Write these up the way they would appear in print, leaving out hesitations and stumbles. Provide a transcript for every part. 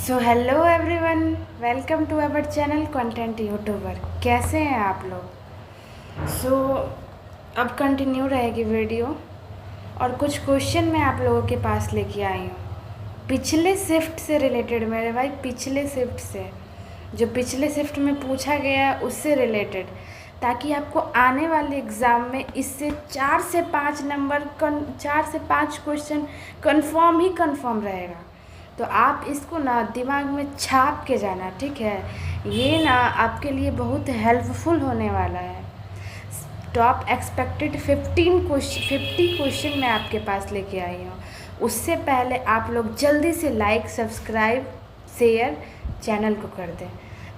So hello everyone, welcome to our channel content YouTuber. कैसे हैं आप लोग? अब कंटिन्यू रहेगी वीडियो और कुछ क्वेश्चन मैं आप लोगों के पास लेके आई हूँ पिछले शिफ्ट से रिलेटेड। मेरे भाई, पिछले शिफ्ट से जो पिछले शिफ्ट में पूछा गया है उससे रिलेटेड, ताकि आपको आने वाले एग्ज़ाम में इससे 4 से 5 नंबर 4 से 5 क्वेश्चन कंफर्म रहेगा। तो आप इसको ना दिमाग में छाप के जाना, ठीक है? ये ना आपके लिए बहुत हेल्पफुल होने वाला है। टॉप एक्सपेक्टेड 50 क्वेश्चन मैं आपके पास लेके आई हूँ। उससे पहले आप लोग जल्दी से लाइक, सब्सक्राइब, शेयर चैनल को कर दें।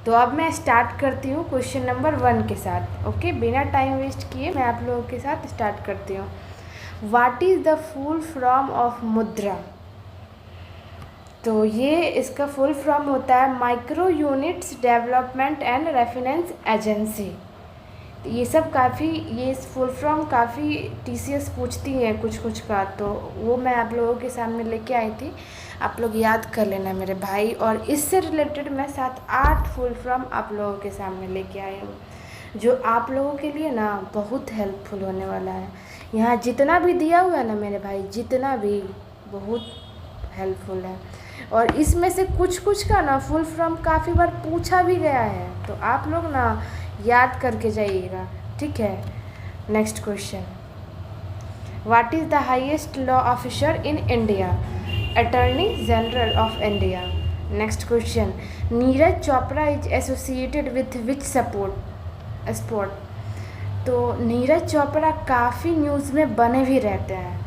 तो अब मैं स्टार्ट करती हूँ क्वेश्चन नंबर 1 के साथ। ओके, बिना टाइम वेस्ट किए मैं आप लोगों के साथ स्टार्ट करती हूँ। What is the full form of मुद्रा? तो ये इसका फुल फॉर्म होता है micro units development and reference agency. ये सब काफ़ी, ये फुल फॉर्म काफ़ी टीसीएस पूछती है कुछ का, तो वो मैं आप लोगों के सामने लेके आई थी। आप लोग याद कर लेना मेरे भाई। और इससे रिलेटेड मैं 7-8 फुल फॉर्म आप लोगों के सामने लेके आई हूँ, जो आप लोगों के लिए ना बहुत हेल्पफुल होने वाला है। यहाँ जितना भी दिया हुआ है ना मेरे भाई, जितना भी, बहुत हेल्पफुल है। और इसमें से कुछ का ना फुल फॉर्म काफ़ी बार पूछा भी गया है, तो आप लोग ना याद करके जाइएगा, ठीक है? Next question, what is the highest law officer in India? Attorney general of India. Next question, Neeraj Chopra is associated with which sport? तो नीरज चोपड़ा काफ़ी न्यूज़ में बने भी रहते हैं,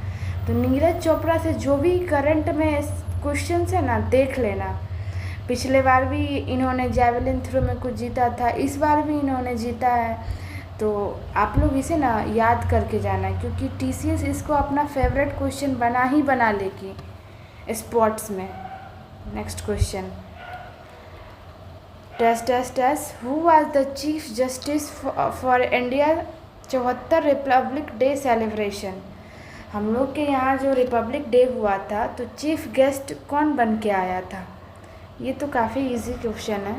तो नीरज चोपड़ा से जो भी करंट में क्वेश्चन है ना, देख लेना। पिछले बार भी इन्होंने जैवलिन थ्रो में कुछ जीता था, इस बार भी इन्होंने जीता है, तो आप लोग इसे ना याद करके जाना, क्योंकि टीसीएस इसको अपना फेवरेट क्वेश्चन बना लेगी स्पोर्ट्स में। Next question, test who was the chief justice for India 74 republic day celebration? हम लोग के यहाँ जो रिपब्लिक डे हुआ था, तो चीफ गेस्ट कौन बन के आया था? ये तो काफ़ी इजी क्वेश्चन है।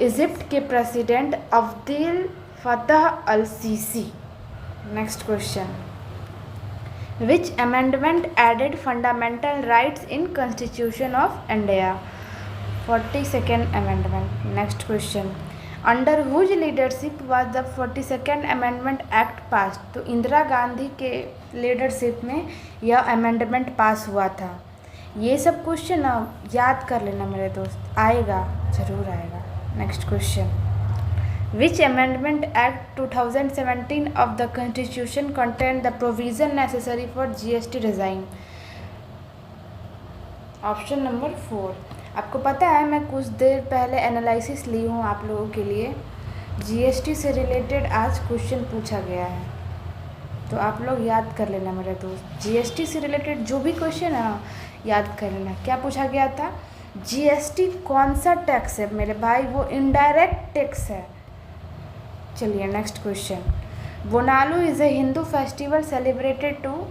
इजिप्ट के president Abdel Fattah al Sisi. Next question, which amendment added fundamental rights in constitution of India? 42nd amendment. Next question, under whose leadership was the 42nd amendment act pass? तो इंदिरा गांधी के leadership में यह amendment पास हुआ था। ये सब question याद कर लेना मेरे दोस्त, आएगा, ज़रूर आएगा। Next question, which amendment act 2017 of the constitution contain the provision necessary for GST resign? Option number 4। आपको पता है मैं कुछ देर पहले एनालिसिस ली हूँ आप लोगों के लिए, जीएसटी से रिलेटेड आज क्वेश्चन पूछा गया है, तो आप लोग याद कर लेना मेरे दोस्त। जीएसटी से रिलेटेड जो भी क्वेश्चन है ना, याद कर लेना। क्या पूछा गया था? जीएसटी कौन सा टैक्स है मेरे भाई? वो इनडायरेक्ट टैक्स है। चलिए next question, Bonalu is a Hindu festival celebrated to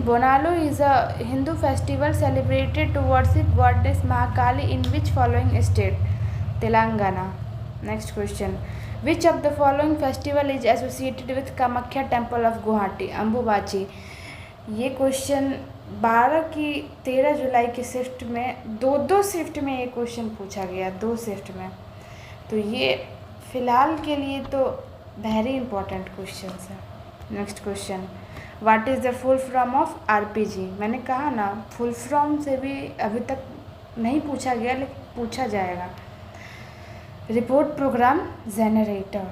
Bonalu is a Hindu festival celebrated to worship goddess Mahakali in which following state? Telangana. Next question, which of the following festival is associated with Kamakhya temple of Guwahati? Ambubachi. ये question 12 की 13 जुलाई की shift में, दो shift में ये question पूछा गया, 2 shift में, तो ये फ़िलहाल के लिए तो वेरी इंपॉर्टेंट क्वेश्चन है। Next question, what is the full form of RPG? मैंने कहा ना, फुल फॉर्म से भी अभी तक नहीं पूछा गया, लेकिन पूछा जाएगा। Report program generator.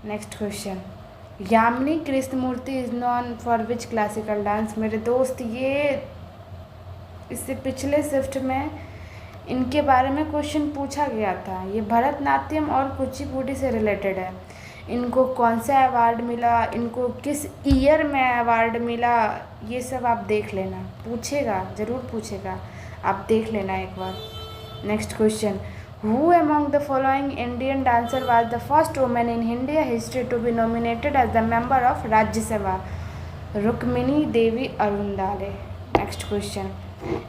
Next question, Yamini Krishnamurthy is known for which classical dance? मेरे दोस्त, ये इससे पिछले शिफ्ट में इनके बारे में क्वेश्चन पूछा गया था। ये भरतनाट्यम और कुचिपुड़ी से रिलेटेड है। इनको कौन सा अवार्ड मिला, इनको किस ईयर में अवार्ड मिला, ये सब आप देख लेना, पूछेगा, ज़रूर पूछेगा, आप देख लेना एक बार। Next question, who among the following Indian dancer was the first women in India history to be nominated as the member of Rajya Sabha? Rukmini Devi Arundale. Next question,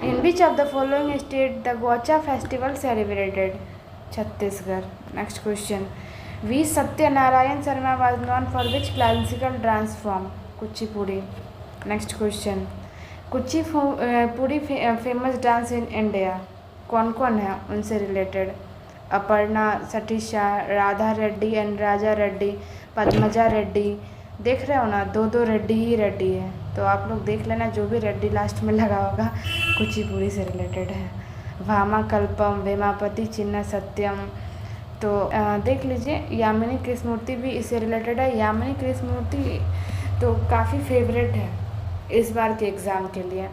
in which of the following state the Gocha festival celebrated? Chhattisgarh. Next question, V Satyanarayana Sharma was known for which classical dance form? Kuchipudi. Next question, Kuchipudi famous dance in India, कौन कौन है उनसे related? Aparna, Satisha, Radha Reddy and राजा रेड्डी, पद्मजा रेड्डी। देख रहे हो ना, दो दो रेड्डी ही रेड्डी है, तो आप लोग देख लेना, जो भी रेड्डी लास्ट में लगा होगा कुचिपुड़ी से रिलेटेड है। भामा कल्पम, वेमापति चिन्ना सत्यम। तो देख लीजिए, यामिनी कृष्णमूर्ति भी इससे रिलेटेड है। यामिनी कृष्णमूर्ति तो काफ़ी फेवरेट है इस बार के एग्ज़ाम के लिए।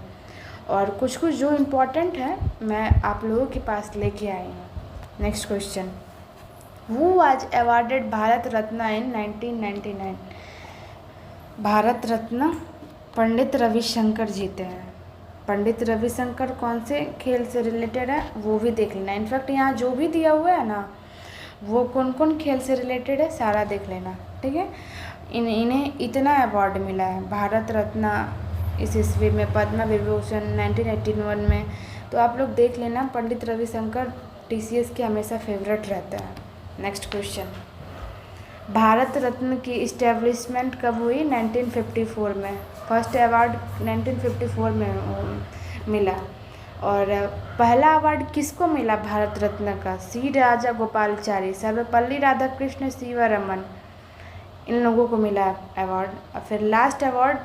और कुछ कुछ जो इम्पोर्टेंट है मैं आप लोगों के पास लेके आई हूँ। Next question, who was awarded Bharat Ratna in 1999? Bharat Ratna Pandit Ravi Shankar जीते हैं। पंडित रविशंकर कौन से खेल से रिलेटेड है वो भी देख लेना। इनफैक्ट यहाँ जो भी दिया हुआ है ना, वो कौन कौन खेल से रिलेटेड है सारा देख लेना, ठीक है। इन्हें इतना अवार्ड मिला है, भारत रत्न इस ईस्वी में, पद्म विभूषण 1981 में। तो आप लोग देख लेना, पंडित रविशंकर TCS के हमेशा फेवरेट रहता है। नेक्स्ट क्वेश्चन, भारत रत्न की इस्टेब्लिशमेंट कब हुई? 1954 में। फर्स्ट अवार्ड 1954 में मिला। और पहला अवार्ड किसको मिला भारत रत्न का? सी राजा गोपालचारी, सर्वपल्ली राधाकृष्ण, सीवारमन, इन लोगों को मिला अवार्ड। और फिर लास्ट अवार्ड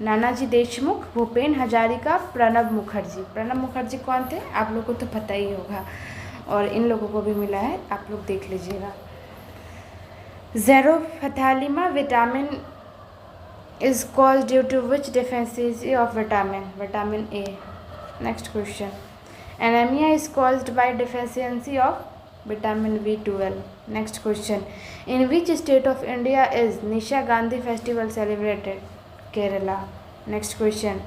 नानाजी देशमुख, भूपेन हजारिका, प्रणब मुखर्जी। प्रणब मुखर्जी कौन थे आप लोग को तो पता ही होगा, और इन लोगों को भी मिला है, आप लोग देख लीजिएगा। Xerophthalmia vitamin is caused due to which deficiency of vitamin? Vitamin A. Next question, anaemia is caused by deficiency of vitamin B12। Next question, in which state of India is Nishagandhi festival celebrated? Kerala. Next question,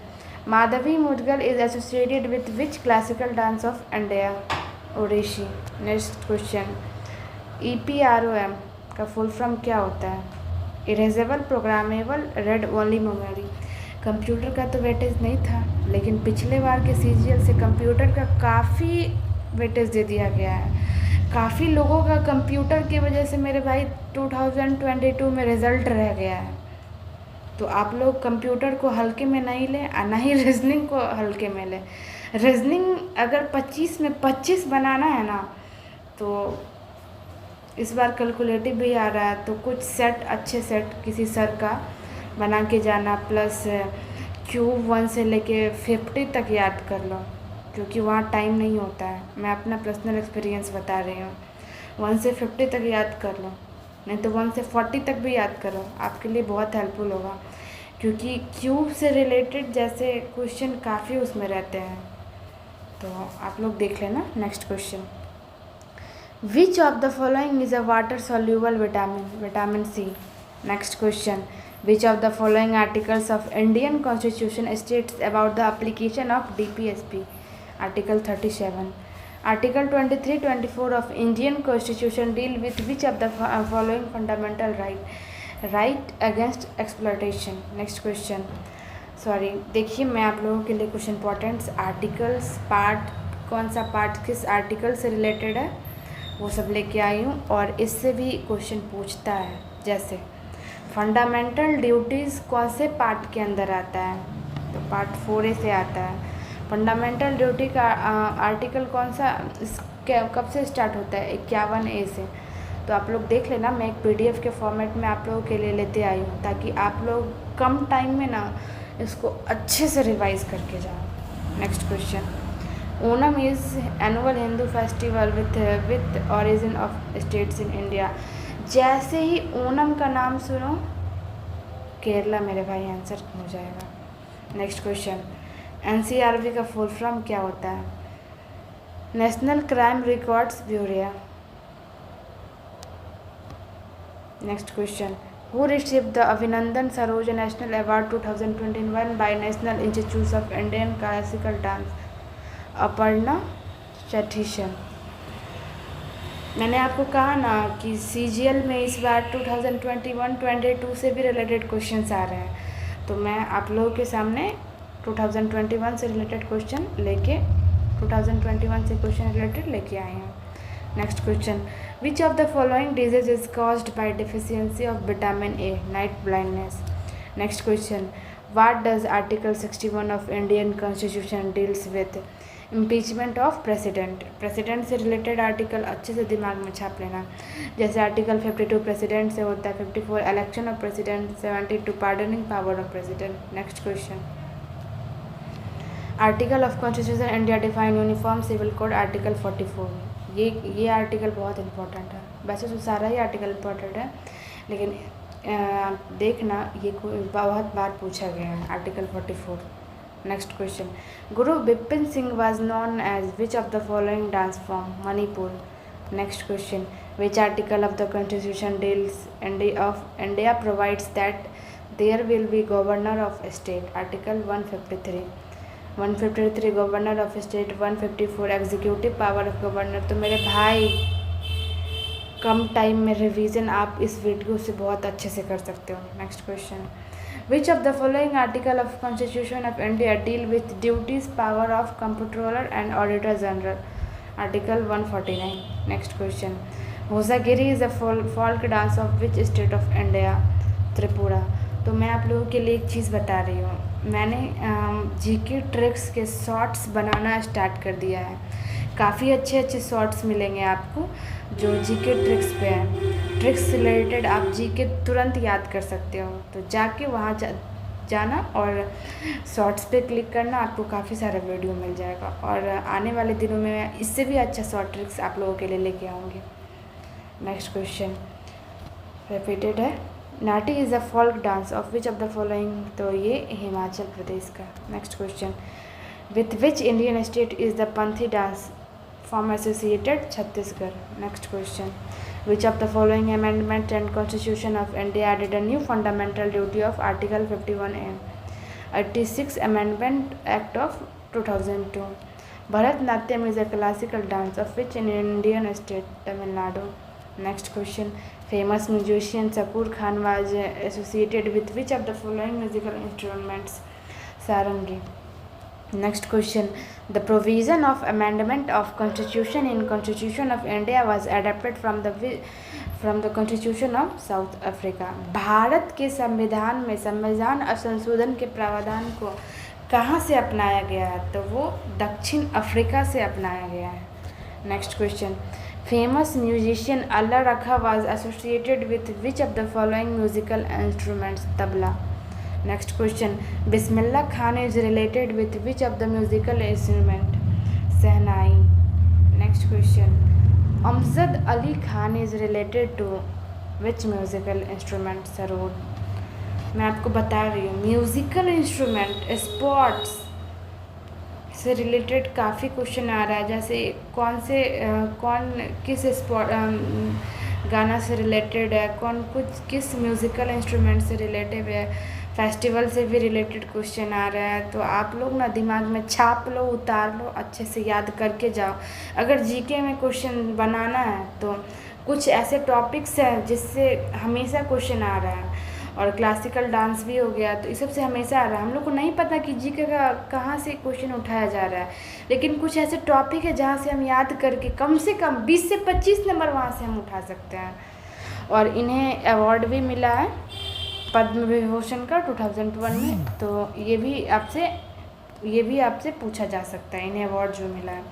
Madhavi Mudgal is associated with which classical dance of India? Odissi. Next question, EPROM का full form क्या होता है? Erasable programmable read only memory. Computer का तो weightage नहीं था, लेकिन पिछले बार के CGL से कंप्यूटर का काफ़ी वेटेज दे दिया गया है। काफ़ी लोगों का कंप्यूटर की वजह से मेरे भाई 2022 में रिज़ल्ट रह गया है। तो आप लोग कंप्यूटर को हल्के में नहीं लें, और ना ही रीजनिंग को हल्के में लें। रीजनिंग अगर 25 में 25 बनाना है ना, तो इस बार कैलकुलेटिव भी आ रहा है, तो कुछ सेट, अच्छे सेट किसी सर का बना के जाना, प्लस क्यूब 1 से लेके 50 तक याद कर लो, क्योंकि वहाँ टाइम नहीं होता है। मैं अपना पर्सनल एक्सपीरियंस बता रही हूँ। 1 से 50 तक याद कर लो, नहीं तो 1 से 40 तक भी याद करो, आपके लिए बहुत हेल्पफुल होगा, क्योंकि क्यूब से रिलेटेड जैसे क्वेश्चन काफ़ी उसमें रहते हैं। तो आप लोग देख लेना। Next question, which of the following is a water soluble vitamin? Vitamin C। Next question, which of the following articles of Indian constitution states about the application of DPSP? Article 37। Article 23, 24 of Indian constitution deal with which of the following fundamental right against exploitation? Next question, sorry देखिए, मैं आप लोगों के लिए कुछ importance articles, part, कौन सा part किस आर्टिकल से रिलेटेड है वो सब लेके आई हूँ, और इससे भी क्वेश्चन पूछता है। जैसे फंडामेंटल ड्यूटीज़ कौन से पार्ट के अंदर आता है? तो पार्ट 4A से आता है। फंडामेंटल ड्यूटी का आर्टिकल कौन सा, कब से स्टार्ट होता है? 51A से। तो आप लोग देख लेना, मैं एक PDF के फॉर्मेट में आप लोगों के लिए लेते आई हूँ, ताकि आप लोग कम टाइम में ना इसको अच्छे से रिवाइज करके जाओ। Next question, Onam is annual Hindu festival with origin of states in India. जैसे ही ओनम का नाम सुनो, केरला मेरे भाई आंसर हो जाएगा। नेक्स्ट क्वेश्चन, NCRB का फुल फॉर्म क्या होता है? National crime records bureau. Next question, who received the Abhinandan Saroj national award 2021 by national institute of Indian classical dance? Aparna Satheesan. मैंने आपको कहा ना कि CGL में इस बार 2021-22 से भी रिलेटेड क्वेश्चंस आ रहे हैं, तो मैं आप लोगों के सामने 2021 से रिलेटेड क्वेश्चन लेके 2021 से क्वेश्चन रिलेटेड लेके आए हैं। Next question, which of the following disease is caused bye deficiency of vitamin A, night blindness. Next question, what does article 61 of Indian constitution deals with impeachment of president. President से related article अच्छे से दिमाग में छाप लेना। जैसे article 52 president से होता है, 54 election of president, 72 pardoning power of president. Next question, article of constitution India define uniform civil code, article 44। ये आर्टिकल बहुत इंपॉर्टेंट है। वैसे तो सारा ही आर्टिकल इंपॉर्टेंट है, लेकिन देखना ये बहुत बार पूछा गया है, article 44। Next question, Guru Bipin Singh was known as which of the following dance form, Manipur. Next question, which article of the constitution deals India provides that there will be governor of state, article 153। 153 governor of state, 154 executive power of governor. तो मेरे भाई कम time में revision आप इस video से बहुत अच्छे से कर सकते हो। Next question, which of the following article of constitution of India deal with duties power of comptroller and auditor general, article 149। Next question, Hojagiri is a folk dance of which state of India, Tripura. तो मैं आप लोगों के लिए एक चीज़ बता रही हूँ, मैंने जीके ट्रिक्स के शॉर्ट्स बनाना स्टार्ट कर दिया है। काफ़ी अच्छे अच्छे शॉर्ट्स मिलेंगे आपको जो जीके ट्रिक्स पे हैं। ट्रिक्स से रिलेटेड आप जीके तुरंत याद कर सकते हो, तो जाके वहाँ जाना और शॉर्ट्स पे क्लिक करना, आपको काफ़ी सारा वीडियो मिल जाएगा। और आने वाले दिनों में मैं इससे भी अच्छा शॉर्ट ट्रिक्स आप लोगों के लिए लेके आऊँगी। नेक्स्ट क्वेश्चन रिपीटेड है, Nati is a folk dance of which of the following, तो ये हिमाचल प्रदेश का। Next question, with which Indian state is the Panthi dance form associated, Chhattisgarh. Next question, which of the following amendment and constitution of India added a new fundamental duty of article 51 and 86 amendment act of 2002। Bharatanatyam is a classical dance of which in Indian state, Tamil Nadu. Next question, famous musician Shakur Khan was associated with which of the following musical instruments, sarangi। Next question, the provision of amendment of constitution in constitution of India was adapted from the constitution of South Africa। Bharat के संविधान में संविधान संशोधन के प्रावधान को कहाँ से अपनाया गया है, तो वो दक्षिण अफ्रीका से अपनाया गया है। Next question, famous musician Allah Rakha was associated with which of the following musical instruments, tabla। Next question, Bismillah Khan is related with which of the musical instrument, sehnai। Next question, Amjad Ali Khan is related to which musical instrument, sarod। मैं आपको बता रही हूँ musical instrument sports से related काफ़ी question आ रहा है, जैसे कौन किस स्पोर्ट गाना से रिलेटेड है, किस म्यूज़िकल इंस्ट्रूमेंट से रिलेटेड है, फेस्टिवल से भी रिलेटेड क्वेश्चन आ रहा है। तो आप लोग ना दिमाग में छाप लो, उतार लो, अच्छे से याद करके जाओ। अगर जीके में क्वेश्चन बनाना है तो कुछ ऐसे टॉपिक्स हैं जिससे हमेशा क्वेश्चन आ रहा है, और क्लासिकल डांस भी हो गया, तो इस सब से हमेशा आ रहा है। हम लोग को नहीं पता कि जीके का कहाँ से क्वेश्चन उठाया जा रहा है, लेकिन कुछ ऐसे टॉपिक है जहाँ से हम याद करके कम से कम 20 से 25 नंबर वहाँ से हम उठा सकते हैं। और इन्हें अवार्ड भी मिला है पद्म विभूषण का 2001 में, तो ये भी आपसे पूछा जा सकता है, इन्हें अवार्ड जो मिला है।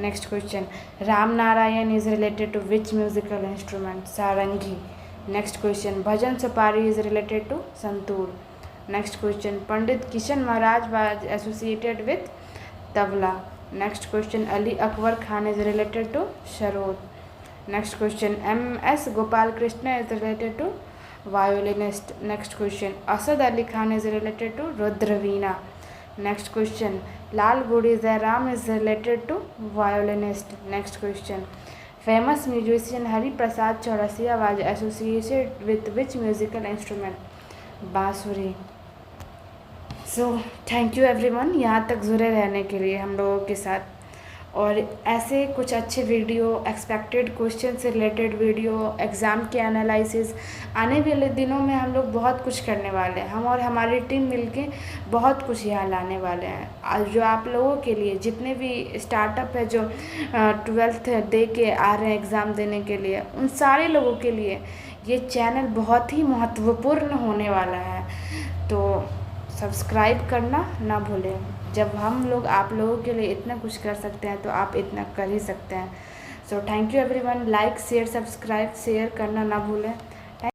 Next question, Ram Narayan is related to which musical instrument, sarangi. Next question, Bhajan Sopori is related to santoor. Next question, Pandit Kishan Maharaj was associated with tabla. Next question, Ali Akbar Khan is related to sarod. Next question, MS Gopal Krishna is related to violinist. Next question, Asad Ali Khan is related to rudra veena. Next question, Lalgudi Jayaraman is related to violinist. Next question, famous musician Hari Prasad Chaurasia was associated with which musical instrument, बांसुरी। So thank you everyone यहाँ तक जुड़े रहने के लिए हम लोगों के साथ। और ऐसे कुछ अच्छे वीडियो, एक्सपेक्टेड क्वेश्चन से रिलेटेड वीडियो, एग्ज़ाम के एनालिसिस, आने वाले दिनों में हम लोग बहुत कुछ करने वाले हैं। हम और हमारी टीम मिलके बहुत कुछ यहाँ लाने वाले हैं। जो आप लोगों के लिए, जितने भी स्टार्टअप है जो 12th दे के आ रहे हैं एग्ज़ाम देने के लिए, उन सारे लोगों के लिए ये चैनल बहुत ही महत्वपूर्ण होने वाला है। तो सब्सक्राइब करना ना भूलें। जब हम लोग आप लोगों के लिए इतना कुछ कर सकते हैं तो आप इतना कर ही सकते हैं। So thank you everyone. Like, share, subscribe, share करना ना भूलें।